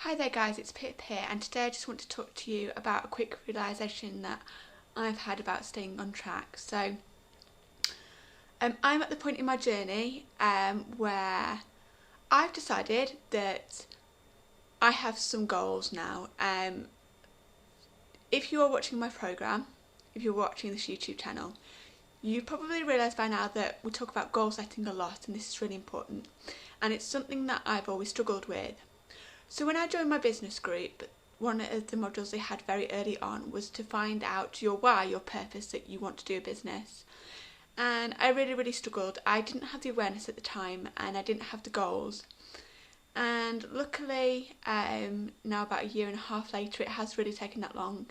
Hi there guys, it's Pip here, and today I just want to talk to you about a quick realisation that I've had about staying on track. So I'm at the point in my journey where I've decided that I have some goals now. If you are watching my programme, if you're watching this YouTube channel, you probably realise by now that we talk about goal setting a lot, and this is really important, and it's something that I've always struggled with. So when I joined my business group, one of the modules they had very early on was to find out your why, your purpose, that you want to do a business. And I really struggled. I didn't have the awareness at the time, and I didn't have the goals. And luckily, now about a year and a half later, it has really taken that long.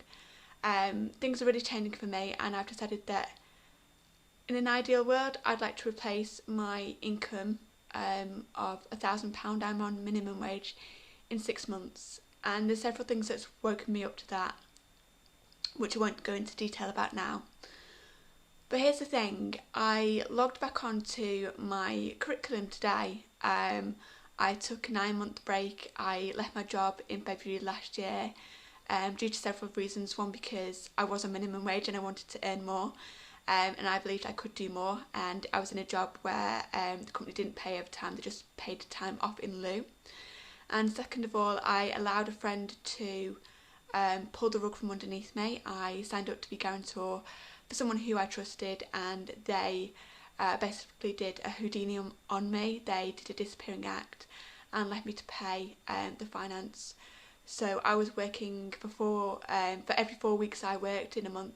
Things are really changing for me, and I've decided that in an ideal world, I'd like to replace my income of £1,000. I'm on minimum wage in 6 months, and there's several things that's woken me up to that, which I won't go into detail about now. But here's the thing, I logged back onto my curriculum today. I took a 9-month break. I left my job in February last year due to several reasons. One, because I was on minimum wage and I wanted to earn more, and I believed I could do more, and I was in a job where the company didn't pay overtime, they just paid time off in lieu. And second of all, I allowed a friend to pull the rug from underneath me. I signed up to be guarantor for someone who I trusted, and they basically did a Houdini on me. They did a disappearing act and left me to pay the finance. So I was working for every 4 weeks I worked in a month.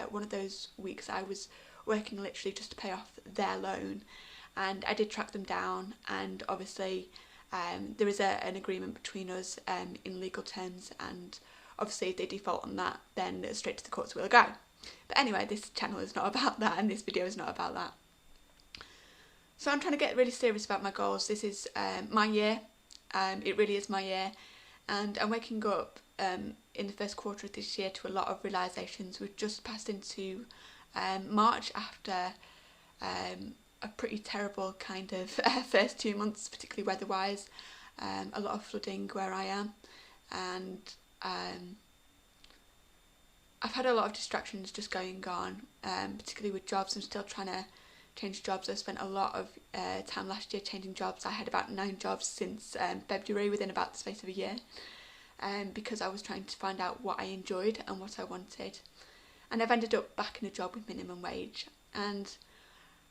One of those weeks I was working literally just to pay off their loan, and I did track them down, and obviously there is an agreement between us in legal terms, and obviously if they default on that, then straight to the courts we'll go. But anyway, this channel is not about that, and this video is not about that. So I'm trying to get really serious about my goals. This is my year. It really is my year, and I'm waking up in the first quarter of this year to a lot of realisations. We've just passed into March after a pretty terrible kind of first 2 months, particularly weather-wise. A lot of flooding where I am, and I've had a lot of distractions just going on, particularly with jobs. I'm still trying to change jobs. I spent a lot of time last year changing jobs. I had about 9 jobs since February, within about the space of a year, because I was trying to find out what I enjoyed and what I wanted. And I've ended up back in a job with minimum wage, and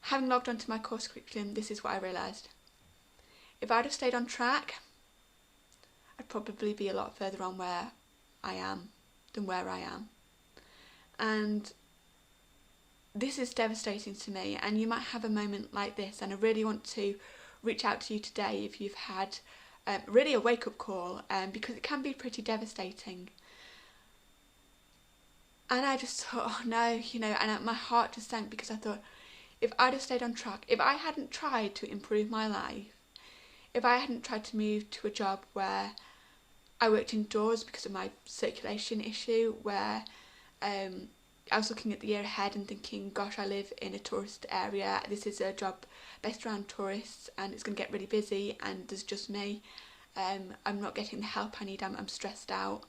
having logged onto my course curriculum, this is what I realised. If I'd have stayed on track, I'd probably be a lot further on where I am than where I am. And this is devastating to me, and you might have a moment like this, and I really want to reach out to you today if you've had really a wake-up call, because it can be pretty devastating. And I just thought, oh no, and my heart just sank, because I thought, if I'd have stayed on track, if I hadn't tried to improve my life, if I hadn't tried to move to a job where I worked indoors because of my circulation issue, where I was looking at the year ahead and thinking, gosh, I live in a tourist area, this is a job based around tourists, and it's going to get really busy, and there's just me, I'm not getting the help I need, I'm stressed out.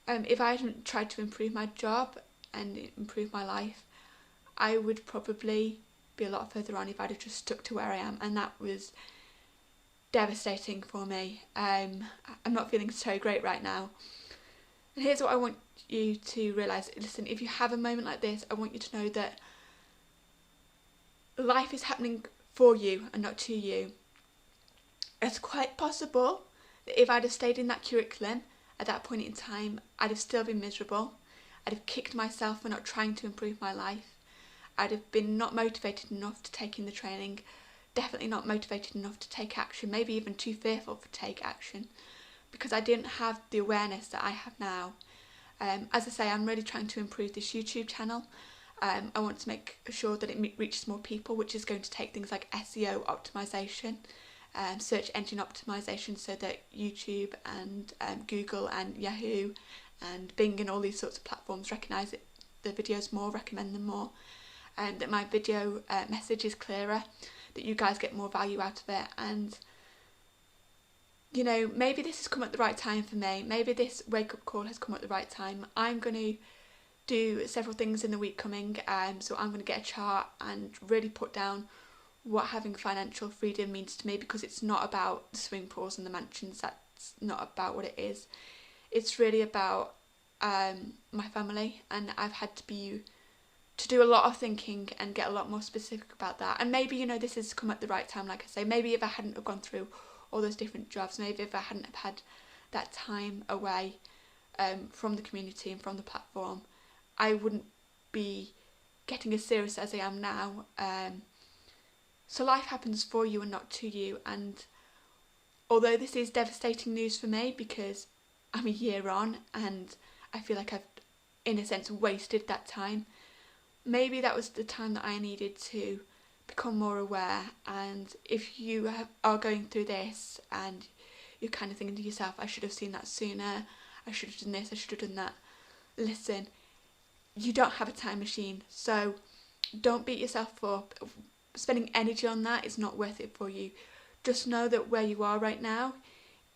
If I hadn't tried to improve my job and improve my life, I would probably be a lot further on if I'd have just stuck to where I am, and that was devastating for me. I'm not feeling so great right now. And here's what I want you to realise. Listen, if you have a moment like this, I want you to know that life is happening for you and not to you. It's quite possible that if I'd have stayed in that curriculum at that point in time, I'd have still been miserable. I'd have kicked myself for not trying to improve my life. I'd have been not motivated enough to take in the training, definitely not motivated enough to take action, maybe even too fearful to take action, because I didn't have the awareness that I have now. As I say, I'm really trying to improve this YouTube channel. I want to make sure that it reaches more people, which is going to take things like SEO optimization, search engine optimization, so that YouTube and Google and Yahoo and Bing and all these sorts of platforms recognise the videos more, recommend them more, and that my video message is clearer, that you guys get more value out of it. And you know, maybe this has come at the right time for me. Maybe this wake-up call has come at the right time. I'm going to do several things in the week coming, so I'm going to get a chart and really put down what having financial freedom means to me, because it's not about the swimming pools and the mansions. That's not about what it is. It's really about my family, and I've had to do a lot of thinking and get a lot more specific about that. And maybe, you know, this has come at the right time, like I say. Maybe if I hadn't have gone through all those different jobs, maybe if I hadn't have had that time away from the community and from the platform, I wouldn't be getting as serious as I am now. So life happens for you and not to you. And although this is devastating news for me, because I'm a year on and I feel like I've, in a sense, wasted that time, maybe that was the time that I needed to become more aware. And if you are going through this and you're kind of thinking to yourself, I should have seen that sooner, I should have done this, I should have done that, listen, you don't have a time machine, so don't beat yourself up. Spending energy on that is not worth it for you. Just know that where you are right now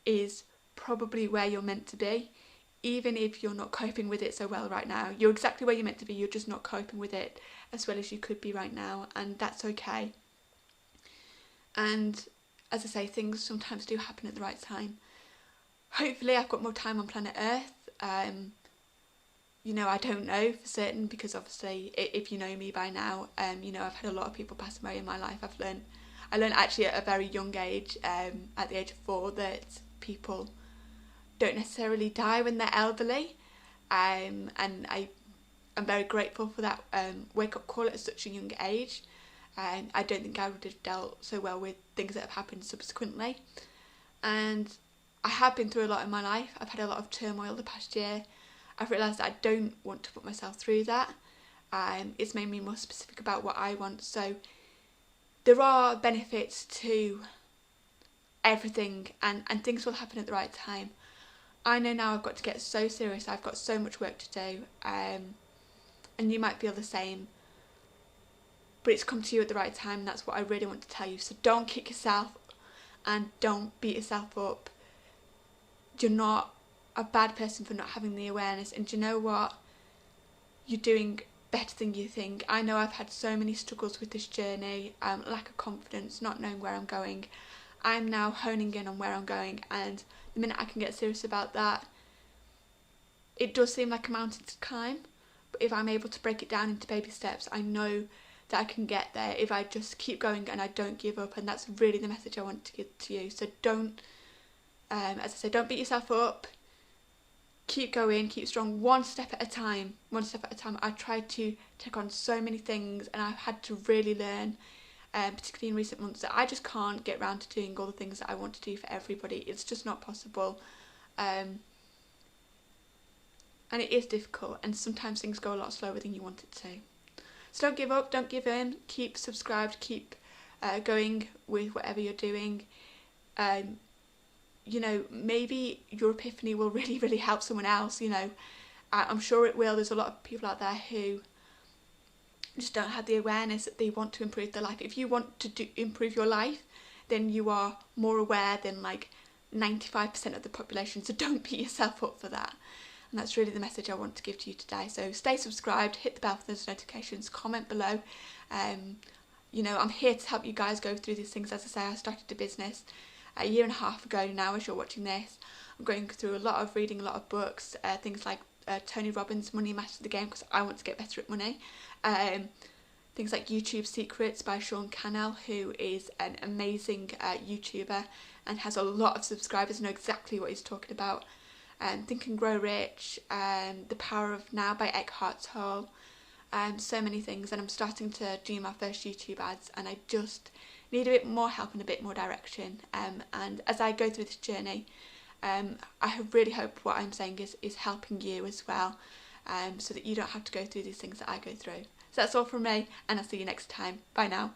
is probably where you're meant to be. Even if you're not coping with it so well right now, you're exactly where you're meant to be. You're just not coping with it as well as you could be right now, and that's okay. And as I say, things sometimes do happen at the right time. Hopefully I've got more time on planet Earth. You know, I don't know for certain, because obviously if you know me by now, you know, I've had a lot of people pass away in my life. I learned actually at a very young age, at the age of 4, that people don't necessarily die when they're elderly, and I am very grateful for that wake-up call at such a young age. I don't think I would have dealt so well with things that have happened subsequently, and I have been through a lot in my life. I've had a lot of turmoil the past year. I've realised that I don't want to put myself through that. It's made me more specific about what I want. So there are benefits to everything, and things will happen at the right time. I know now I've got to get so serious. I've got so much work to do, and you might feel the same, but it's come to you at the right time, and that's what I really want to tell you. So don't kick yourself and don't beat yourself up. You're not a bad person for not having the awareness, and do you know what? You're doing better than you think. I know I've had so many struggles with this journey, lack of confidence, not knowing where I'm going. I'm now honing in on where I'm going, and the minute I can get serious about that, it does seem like a mountain to climb, but if I'm able to break it down into baby steps, I know that I can get there if I just keep going and I don't give up. And that's really the message I want to give to you. So don't, as I say, don't beat yourself up. Keep going, keep strong, one step at a time. I tried to take on so many things, and I've had to really learn, particularly in recent months, that I just can't get around to doing all the things that I want to do for everybody. It's just not possible. And it is difficult, and sometimes things go a lot slower than you want it to. So don't give up, don't give in, keep subscribed, keep going with whatever you're doing. You know, maybe your epiphany will really, really help someone else, you know. I'm sure it will. There's a lot of people out there who just don't have the awareness that they want to improve their life. If you want to improve your life, then you are more aware than like 95% of the population. So don't beat yourself up for that. And that's really the message I want to give to you today. So stay subscribed, hit the bell for those notifications, comment below. You know, I'm here to help you guys go through these things. As I say, I started a business a year and a half ago now, as you're watching this. I'm going through a lot of reading, a lot of books, things like Tony Robbins' Money Mastered the Game, because I want to get better at money. Things like YouTube Secrets by Sean Cannell, who is an amazing YouTuber and has a lot of subscribers, know exactly what he's talking about. Think and Grow Rich, The Power of Now by Eckhart Tolle, so many things. And I'm starting to do my first YouTube ads, and I just need a bit more help and a bit more direction. And as I go through this journey, I really hope what I'm saying is helping you as well, so that you don't have to go through these things that I go through. So that's all from me, and I'll see you next time. Bye now.